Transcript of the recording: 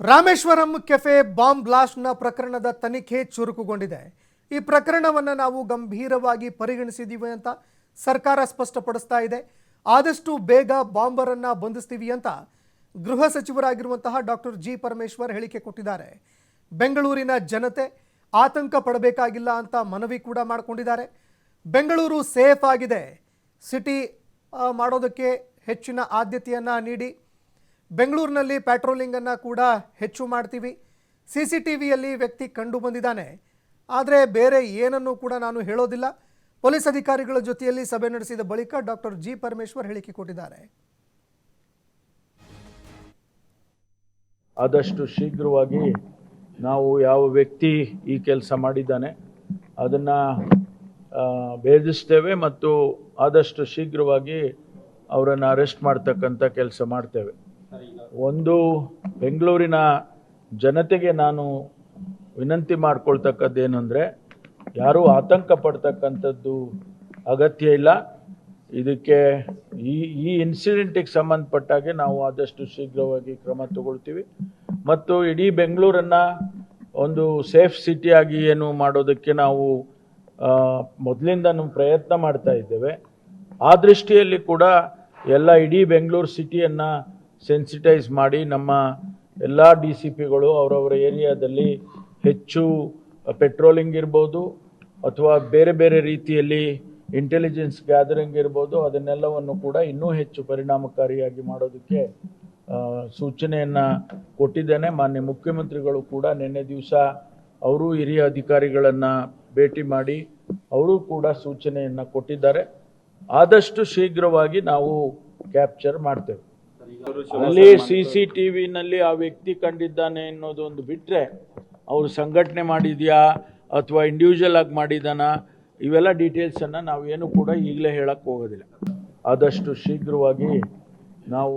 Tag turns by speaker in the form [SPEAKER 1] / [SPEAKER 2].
[SPEAKER 1] Rameswaram cafe bomb ಬ್ಲಾಸ್ಟ್ನ ಪ್ರಕರಣದ ತನಿಖೆ ಚುರುಕುಗೊಂಡಿದೆ. ಈ ಪ್ರಕರಣವನ್ನು ನಾವು ಗಂಭೀರವಾಗಿ ಪರಿಗಣಿಸಿದ್ದೀವಿ ಅಂತ ಸರ್ಕಾರ ಸ್ಪಷ್ಟಪಡಿಸ್ತಾ ಇದೆ. ಆದಷ್ಟು ಬೇಗ ಬಾಂಬರನ್ನು ಬಂಧಿಸ್ತೀವಿ ಅಂತ ಗೃಹ ಸಚಿವರಾಗಿರುವಂತಹ ಡಾಕ್ಟರ್ ಜಿ ಪರಮೇಶ್ವರ್ ಹೇಳಿಕೆ ಕೊಟ್ಟಿದ್ದಾರೆ. ಬೆಂಗಳೂರಿನ ಜನತೆ ಆತಂಕ ಪಡಬೇಕಾಗಿಲ್ಲ ಅಂತ ಮನವಿ ಕೂಡ ಮಾಡಿಕೊಂಡಿದ್ದಾರೆ. ಬೆಂಗಳೂರು ಸೇಫ್ ಆಗಿದೆ, ಸಿಟಿ ಮಾಡೋದಕ್ಕೆ ಹೆಚ್ಚಿನ ಆದ್ಯತೆಯನ್ನು ನೀಡಿ ಬೆಂಗಳೂರಿನಲ್ಲಿ ಪ್ಯಾಟ್ರೋಲಿಂಗನ್ನು ಕೂಡ ಹೆಚ್ಚು ಮಾಡ್ತೀವಿ. CCTVಯಲ್ಲಿ ವ್ಯಕ್ತಿ ಕಂಡು ಬಂದಿದ್ದಾನೆ, ಆದರೆ ಬೇರೆ ಏನನ್ನೂ ಕೂಡ ನಾನು ಹೇಳೋದಿಲ್ಲ. ಪೊಲೀಸ್ ಅಧಿಕಾರಿಗಳ ಜೊತೆಯಲ್ಲಿ ಸಭೆ ನಡೆಸಿದ ಬಳಿಕ ಡಾಕ್ಟರ್ ಜಿ ಪರಮೇಶ್ವರ್ ಹೇಳಿಕೆ ಕೊಟ್ಟಿದ್ದಾರೆ.
[SPEAKER 2] ಆದಷ್ಟು ಶೀಘ್ರವಾಗಿ ನಾವು ಯಾವ ವ್ಯಕ್ತಿ ಈ ಕೆಲಸ ಮಾಡಿದ್ದಾನೆ ಅದನ್ನು ಭೇದಿಸ್ತೇವೆ ಮತ್ತು ಆದಷ್ಟು ಶೀಘ್ರವಾಗಿ ಅವರನ್ನು ಅರೆಸ್ಟ್ ಮಾಡ್ತಕ್ಕಂಥ ಕೆಲಸ ಮಾಡ್ತೇವೆ. ಒಂದು ಬೆಂಗಳೂರಿನ ಜನತೆಗೆ ನಾನು ವಿನಂತಿ ಮಾಡ್ಕೊಳ್ತಕ್ಕದ್ದೇನು ಅಂದರೆ, ಯಾರೂ ಆತಂಕ ಪಡ್ತಕ್ಕಂಥದ್ದು ಅಗತ್ಯ ಇಲ್ಲ. ಇದಕ್ಕೆ ಈ ಇನ್ಸಿಡೆಂಟಿಗೆ ಸಂಬಂಧಪಟ್ಟಾಗೆ ನಾವು ಆದಷ್ಟು ಶೀಘ್ರವಾಗಿ ಕ್ರಮ ತಗೊಳ್ತೀವಿ ಮತ್ತು ಇಡೀ ಬೆಂಗಳೂರನ್ನು ಒಂದು ಸೇಫ್ ಸಿಟಿಯಾಗಿ ಏನು ಮಾಡೋದಕ್ಕೆ ನಾವು ಮೊದಲಿಂದ ಪ್ರಯತ್ನ ಮಾಡ್ತಾ ಇದ್ದೇವೆ. ಆ ದೃಷ್ಟಿಯಲ್ಲಿ ಕೂಡ ಎಲ್ಲ ಇಡೀ ಬೆಂಗಳೂರು ಸಿಟಿಯನ್ನು ಸೆನ್ಸಿಟೈಸ್ ಮಾಡಿ ನಮ್ಮ ಎಲ್ಲ DCPಗಳು ಅವರವರ ಏರಿಯಾದಲ್ಲಿ ಹೆಚ್ಚು ಪೆಟ್ರೋಲಿಂಗ್ ಇರ್ಬೋದು ಅಥವಾ ಬೇರೆ ಬೇರೆ ರೀತಿಯಲ್ಲಿ ಇಂಟೆಲಿಜೆನ್ಸ್ ಗ್ಯಾದರಿಂಗ್ ಇರ್ಬೋದು, ಅದನ್ನೆಲ್ಲವನ್ನು ಕೂಡ ಇನ್ನೂ ಹೆಚ್ಚು ಪರಿಣಾಮಕಾರಿಯಾಗಿ ಮಾಡೋದಕ್ಕೆ ಸೂಚನೆಯನ್ನು ಕೊಟ್ಟಿದ್ದೇನೆ. ಮಾನ್ಯ ಮುಖ್ಯಮಂತ್ರಿಗಳು ಕೂಡ ನಿನ್ನೆ ದಿವಸ ಅವರು ಹಿರಿಯ ಅಧಿಕಾರಿಗಳನ್ನು ಭೇಟಿ ಮಾಡಿ ಅವರು ಕೂಡ ಸೂಚನೆಯನ್ನು ಕೊಟ್ಟಿದ್ದಾರೆ. ಆದಷ್ಟು ಶೀಘ್ರವಾಗಿ ನಾವು ಕ್ಯಾಪ್ಚರ್ ಮಾಡ್ತೇವೆ. ಅಲ್ಲಿ CCTVನಲ್ಲಿ ಆ ವ್ಯಕ್ತಿ ಕಂಡಿದ್ದಾನೆ ಅನ್ನೋದೊಂದು ಬಿಟ್ಟರೆ, ಅವರು ಸಂಘಟನೆ ಮಾಡಿದ್ಯಾ ಅಥವಾ ಇಂಡಿವಿಜುವಲ್ ಆಗಿ ಮಾಡಿದಾನ, ಇವೆಲ್ಲ ಡೀಟೇಲ್ಸನ್ನು ನಾವೇನು ಕೂಡ ಈಗಲೇ ಹೇಳಕ್ಕೆ ಹೋಗೋದಿಲ್ಲ. ಆದಷ್ಟು ಶೀಘ್ರವಾಗಿ ನಾವು